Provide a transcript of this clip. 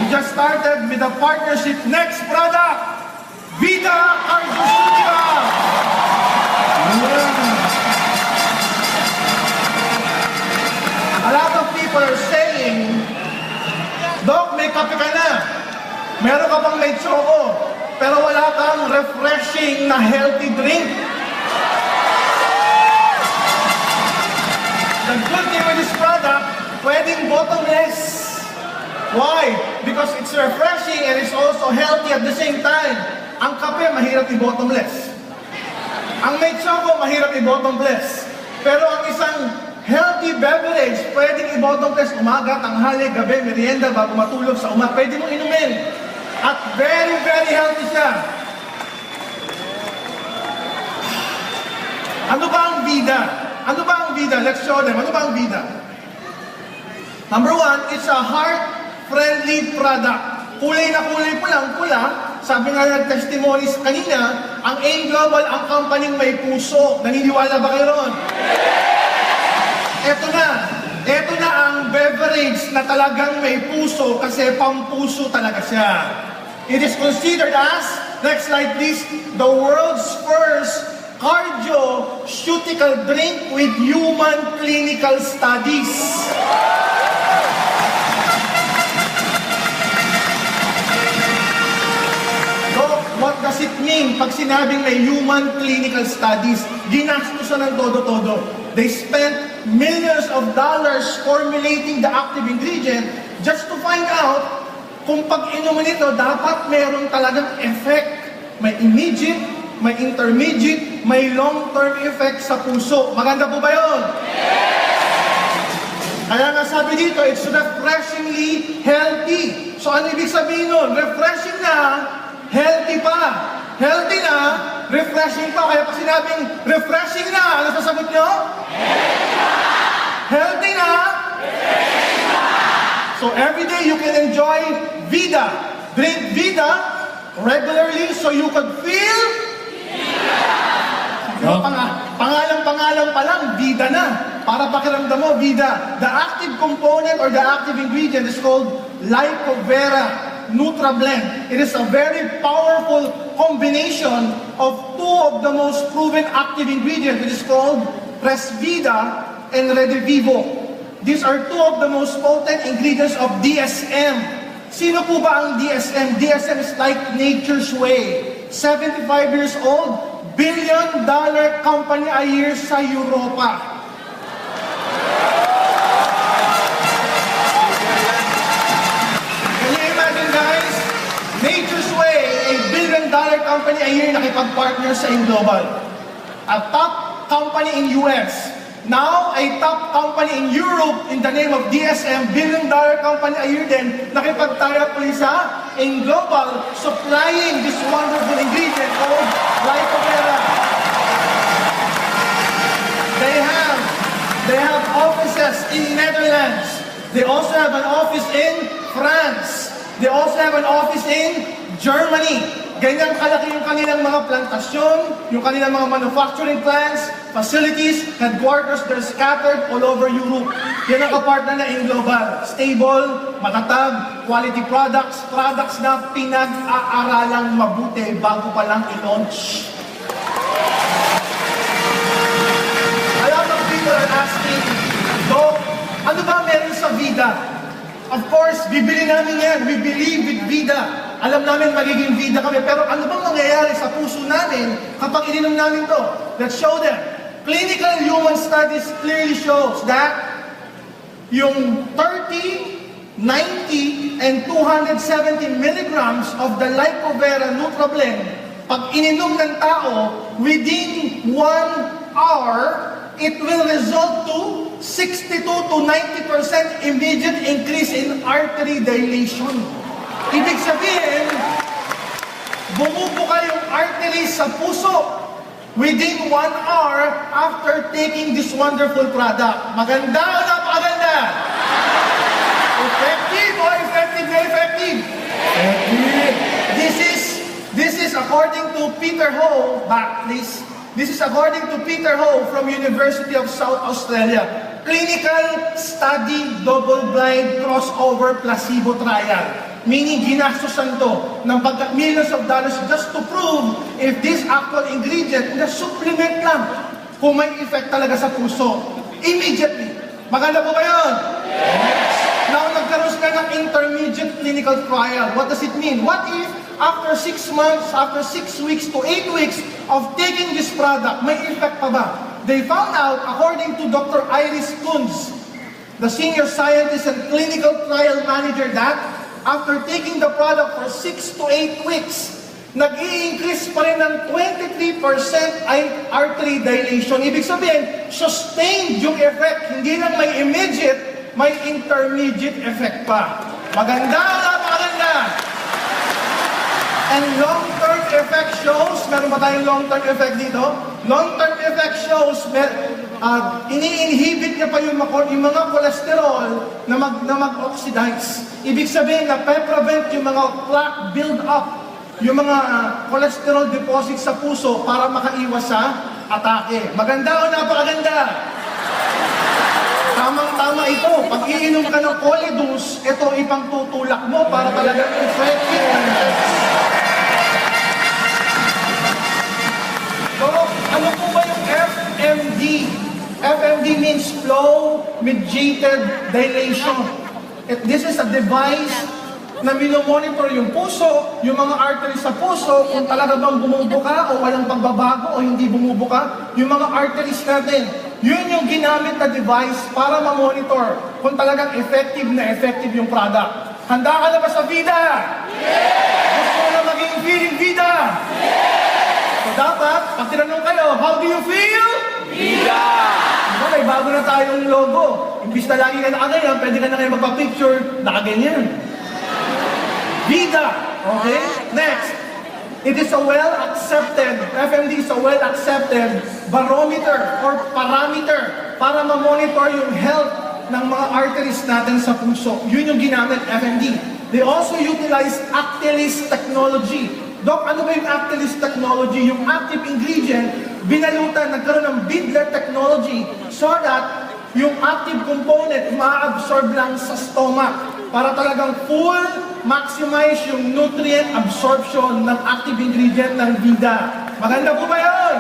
just started with a partnership. Next product, Vida Cardioceutica. A lot of people are saying, Doc, may kape ka na. Meron ka pang may choco. Pero wala kang refreshing na healthy drink. The good thing with this product, pwedeng bottomless. Why? Because it's refreshing and it's also healthy at the same time. Ang kape, mahirap i-bottomless. Ang may choco, mahirap i-bottomless. Pero ang isang healthy beverage, pwedeng i-bottomless umaga, tanghali, gabi, merienda, bago matulog sa umaga. Pwede mong inumin. At very, very healthy siya. Ano ba ang Vida? Ano ba ang Vida? Let's show them. Ano ba ang Vida? Number one, it's a heart-friendly product. Kulay na kulay po lang, pula. Sabi nga ng testimonies kanina, ang AIM Global, ang company may puso. Naniniwala ba kayo ron? Ito na ang beverage na talagang may puso kasi pampuso talaga siya. It is considered as, next slide please, the world's first cardiaceutical drink with human clinical studies. So, what does it mean pag sinabing may human clinical studies? Ginastusan ng todo-todo. They spent millions of dollars formulating the active ingredient just to find out kung pag inumin ito, dapat meron talagang effect. May immediate, may intermediate, may long-term effect sa puso. Maganda po ba yun? Kaya nga sabi dito, it's refreshingly healthy. So ano ibig sabihin nun? Refreshing na, healthy pa. Healthy na, refreshing pa. Kaya pag sinabing refreshing na, ano sasagot nyo? Healthy na, refreshing na. So every day you can enjoy Vida. Drink Vida regularly so you could feel Vida. Pangalang pa lang, Vida na. Para pakiramdam mo, Vida. The active component or the active ingredient is called Lycovera Nutrablend. It is a very powerful combination of two of the most proven active ingredients. It is called Resvida and Redivivo. These are two of the most potent ingredients of DSM. Sino po ba ang DSM? DSM is like nature's way. 75 years old, billion-dollar company a year sa Europa. Nature's Way, a billion-dollar company a year nakipag-partner sa AIM Global. A top company in US. Now, a top company in Europe in the name of DSM, billion-dollar company a year din, nakipag-tie-up ulit sa AIM Global, supplying this wonderful ingredient called Lycovera. They have offices in Netherlands. They also have an office in France. They also have an office in Germany. Ganyan kalaki yung kanilang mga plantasyon, yung kanilang mga manufacturing plants, facilities, headquarters, they're scattered all over Europe. Yan ang kapartner na AIM Global. Stable, matatag, quality products, products na pinag-aaralang mabuti bago pa lang i-launch. A lot of people are asking, Doc, ano ba meron sa Vida? Of course, bibili namin yan. We believe with Vida. Alam namin magiging Vida kami. Pero ano bang mangyayari sa puso namin kapag ininom namin to? Let's show them. Clinical human studies clearly shows that yung 30, 90, and 270 milligrams of the Lycovera Nutrablend, pag ininom ng tao, within 1 hour, it will result to 62 to 90% immediate increase in artery dilation. Ibig sabihin, bumubuka yung artery sa puso within 1 hour after taking this wonderful product. Maganda o napakaganda? Effective o effective na effective? Effective. This is according to Peter Ho, back please. This is according to Peter Ho from University of South Australia. Clinical study double-blind crossover placebo trial. meaning ginastosan to ng millions of dollars just to prove if this actual ingredient na supplement lang kung may effect talaga sa puso. Immediately. Maganda po ba yun? Now, nagkaroon sila ng intermediate clinical trial. What does it mean? What if after 6 months, after 6 weeks to 8 weeks of taking this product, may effect pa ba? They found out, according to Dr. Iris Kunz, the senior scientist and clinical trial manager, that after taking the product for 6 to 8 weeks, nag-i-increase pa rin ng 23% ay artery dilation. Ibig sabihin, sustained yung effect. Hindi lang may immediate, may intermediate effect pa. Maganda, maganda. And long-term effect shows, meron ba tayong long-term effect dito? Long-term effect shows, ini-inhibit niya pa yung mga cholesterol na mag-oxidize. Ibig sabihin na pe-prevent yung mga plaque build-up, yung mga cholesterol deposit sa puso para makaiwas sa atake. Maganda o napakaganda? Tamang-tama ito. Pag iinom ka ng Polydus, ito ipang tutulak mo para talagang effective. So, ano po ba yung FMD? FMD means flow mediated dilation. This is a device na minomonitor yung puso, yung mga arteries sa puso, kung talaga bang bumubuka o walang pagbabago o hindi bumubuka, yung mga arteries natin. Yun yung ginamit na device para ma-monitor kung talagang effective yung product. Handa ka na ba sa vida? Yes! Gusto mo na maging feeling vida? Yes! So dapat, pag tinanong kayo, how do you feel? Vida! Diba, may bago na tayong logo. Imbis na lagi ka nakaganyan, pwede ka na kayo magpa-picture, nakaganyan. Vida! Okay? Next. It is a well-accepted, FMD is a well-accepted barometer or parameter para ma-monitor yung health ng mga arteries natin sa puso. Yun yung ginamit, FMD. They also utilize Actilis technology. Doc, ano ba yung Actilis technology? Yung active ingredient, binalutan, nagkaroon ng Bidler technology so that yung active component ma-absorb lang sa stomach para talagang full maximize yung nutrient absorption ng active ingredient ng vida. Maganda po ba yun?